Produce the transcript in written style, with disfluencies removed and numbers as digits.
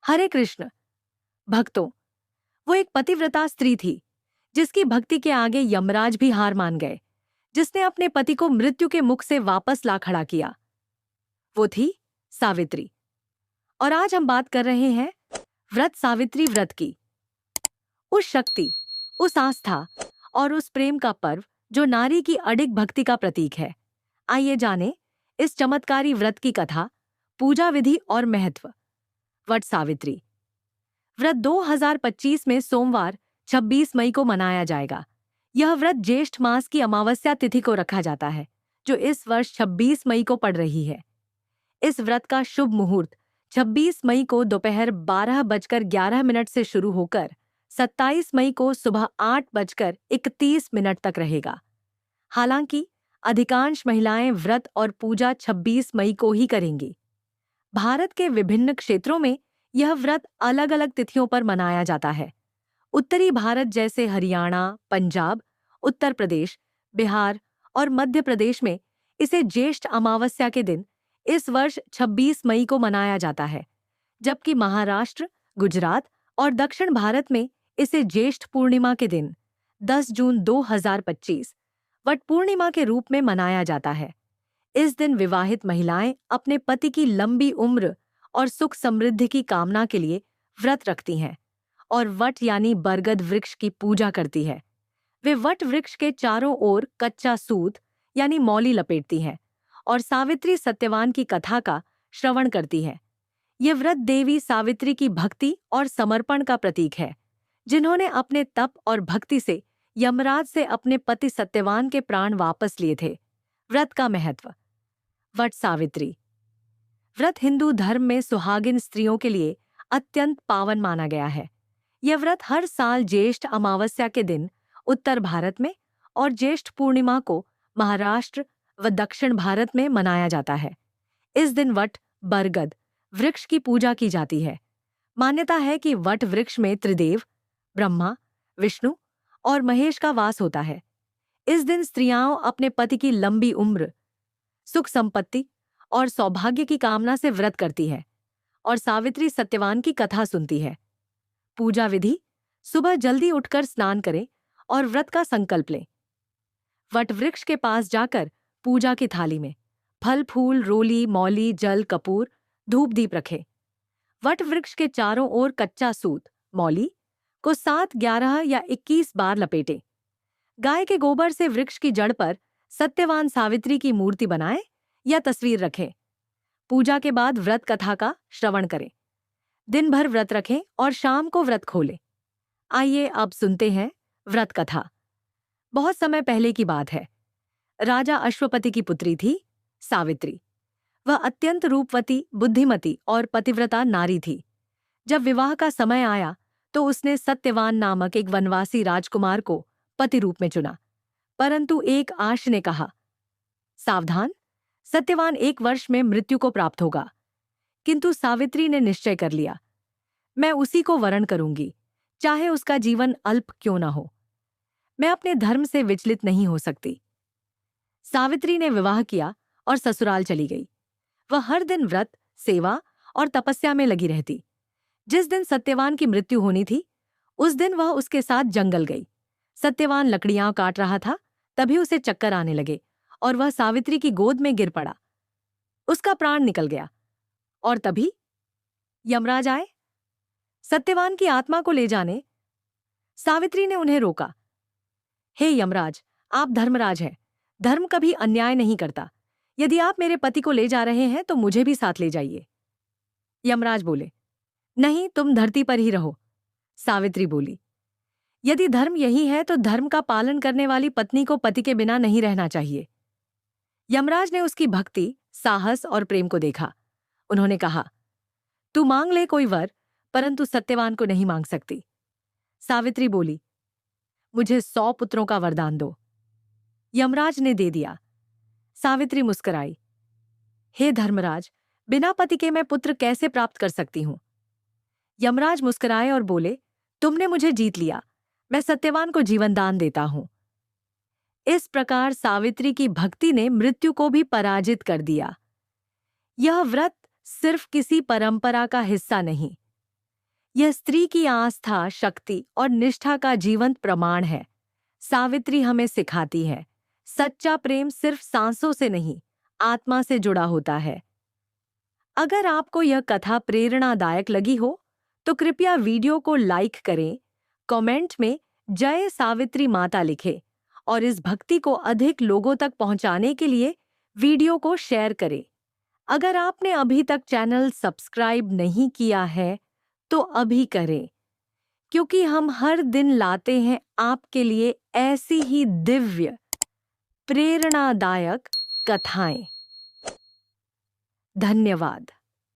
हरे कृष्ण भक्तों, वो एक पतिव्रता स्त्री थी जिसकी भक्ति के आगे यमराज भी हार मान गए, जिसने अपने पति को मृत्यु के मुख से वापस ला खड़ा किया। वो थी सावित्री। और आज हम बात कर रहे हैं व्रत सावित्री व्रत की, उस शक्ति, उस आस्था और उस प्रेम का पर्व जो नारी की अडिग भक्ति का प्रतीक है। आइए जानें इस चमत्कारी व्रत की कथा, पूजा विधि और महत्व। वट सावित्री व्रत 2025 में सोमवार 26 मई को मनाया जाएगा। यह व्रत ज्येष्ठ मास की अमावस्या तिथि को रखा जाता है, जो इस वर्ष 26 मई को पड़ रही है। इस व्रत का शुभ मुहूर्त 26 मई को दोपहर 12:11 से शुरू होकर 27 मई को सुबह 8:31 तक रहेगा। हालांकि अधिकांश महिलाएं व्रत और पूजा 26 मई को ही करेंगी। भारत के विभिन्न क्षेत्रों में यह व्रत अलग अलग तिथियों पर मनाया जाता है। उत्तरी भारत जैसे हरियाणा, पंजाब, उत्तर प्रदेश, बिहार और मध्य प्रदेश में इसे ज्येष्ठ अमावस्या के दिन इस वर्ष 26 मई को मनाया जाता है, जबकि महाराष्ट्र, गुजरात और दक्षिण भारत में इसे ज्येष्ठ पूर्णिमा के दिन 10 जून 2025 वट पूर्णिमा के रूप में मनाया जाता है। इस दिन विवाहित महिलाएं अपने पति की लंबी उम्र और सुख समृद्धि की कामना के लिए व्रत रखती हैं और वट यानी बरगद वृक्ष की पूजा करती है। वे वट वृक्ष के चारों ओर कच्चा सूत यानी मौली लपेटती हैं और सावित्री सत्यवान की कथा का श्रवण करती है। यह व्रत देवी सावित्री की भक्ति और समर्पण का प्रतीक है, जिन्होंने अपने तप और भक्ति से यमराज से अपने पति सत्यवान के प्राण वापस लिए थे। व्रत का महत्व। वट सावित्री व्रत हिंदू धर्म में सुहागिन स्त्रियों के लिए अत्यंत पावन माना गया है। यह व्रत हर साल ज्येष्ठ अमावस्या के दिन उत्तर भारत में और ज्येष्ठ पूर्णिमा को महाराष्ट्र व दक्षिण भारत में मनाया जाता है। इस दिन वट बरगद वृक्ष की पूजा की जाती है। मान्यता है कि वट वृक्ष में त्रिदेव ब्रह्मा, विष्णु और महेश का वास होता है। इस दिन स्त्रियां अपने पति की लंबी उम्र, सुख संपत्ति और सौभाग्य की कामना से व्रत करती है और सावित्री सत्यवान की कथा सुनती है। पूजा विधि। सुबह जल्दी उठकर स्नान करें और व्रत का संकल्प लें। वट वृक्ष के पास जाकर पूजा की थाली में फल फूल, रोली, मौली, जल, कपूर, धूप दीप रखें। वट वृक्ष के चारों ओर कच्चा सूत मौली को 7, 11 या 21 बार लपेटें। गाय के गोबर से वृक्ष की जड़ पर सत्यवान सावित्री की मूर्ति बनाएं या तस्वीर रखें। पूजा के बाद व्रत कथा का श्रवण करें। दिन भर व्रत रखें और शाम को व्रत खोलें। आइए अब सुनते हैं व्रत कथा। बहुत समय पहले की बात है। राजा अश्वपति की पुत्री थी सावित्री। वह अत्यंत रूपवती, बुद्धिमती और पतिव्रता नारी थी। जब विवाह का समय आया तो उसने सत्यवान नामक एक वनवासी राजकुमार को पति रूप में चुना। परंतु एक आश ने कहा, सावधान, सत्यवान 1 वर्ष में मृत्यु को प्राप्त होगा। किंतु सावित्री ने निश्चय कर लिया, मैं उसी को वरण करूंगी, चाहे उसका जीवन अल्प क्यों न हो। मैं अपने धर्म से विचलित नहीं हो सकती। सावित्री ने विवाह किया और ससुराल चली गई। वह हर दिन व्रत, सेवा और तपस्या में लगी रहती। जिस दिन सत्यवान की मृत्यु होनी थी, उस दिन वह उसके साथ जंगल गई। सत्यवान लकड़ियां काट रहा था, तभी उसे चक्कर आने लगे और वह सावित्री की गोद में गिर पड़ा। उसका प्राण निकल गया और तभी यमराज आए सत्यवान की आत्मा को ले जाने। सावित्री ने उन्हें रोका, हे यमराज, आप धर्मराज हैं, धर्म कभी अन्याय नहीं करता। यदि आप मेरे पति को ले जा रहे हैं तो मुझे भी साथ ले जाइए। यमराज बोले, नहीं, तुम धरती पर ही रहो। सावित्री बोली, यदि धर्म यही है तो धर्म का पालन करने वाली पत्नी को पति के बिना नहीं रहना चाहिए। यमराज ने उसकी भक्ति, साहस और प्रेम को देखा। उन्होंने कहा, तू मांग ले कोई वर, परंतु सत्यवान को नहीं मांग सकती। सावित्री बोली, मुझे 100 पुत्रों का वरदान दो। यमराज ने दे दिया। सावित्री मुस्कुराई, हे धर्मराज, बिना पति के मैं पुत्र कैसे प्राप्त कर सकती हूं। यमराज मुस्कुराए और बोले, तुमने मुझे जीत लिया, मैं सत्यवान को जीवन दान देता हूं। इस प्रकार सावित्री की भक्ति ने मृत्यु को भी पराजित कर दिया। यह व्रत सिर्फ किसी परंपरा का हिस्सा नहीं, यह स्त्री की आस्था, शक्ति और निष्ठा का जीवंत प्रमाण है। सावित्री हमें सिखाती है, सच्चा प्रेम सिर्फ सांसों से नहीं, आत्मा से जुड़ा होता है। अगर आपको यह कथा प्रेरणादायक लगी हो, तो कृपया वीडियो को लाइक करें, कमेंट में जय सावित्री माता लिखें और इस भक्ति को अधिक लोगों तक पहुंचाने के लिए वीडियो को शेयर करें। अगर आपने अभी तक चैनल सब्सक्राइब नहीं किया है, तो अभी करें, क्योंकि हम हर दिन लाते हैं आपके लिए ऐसी ही दिव्य, प्रेरणादायक कथाएं। धन्यवाद।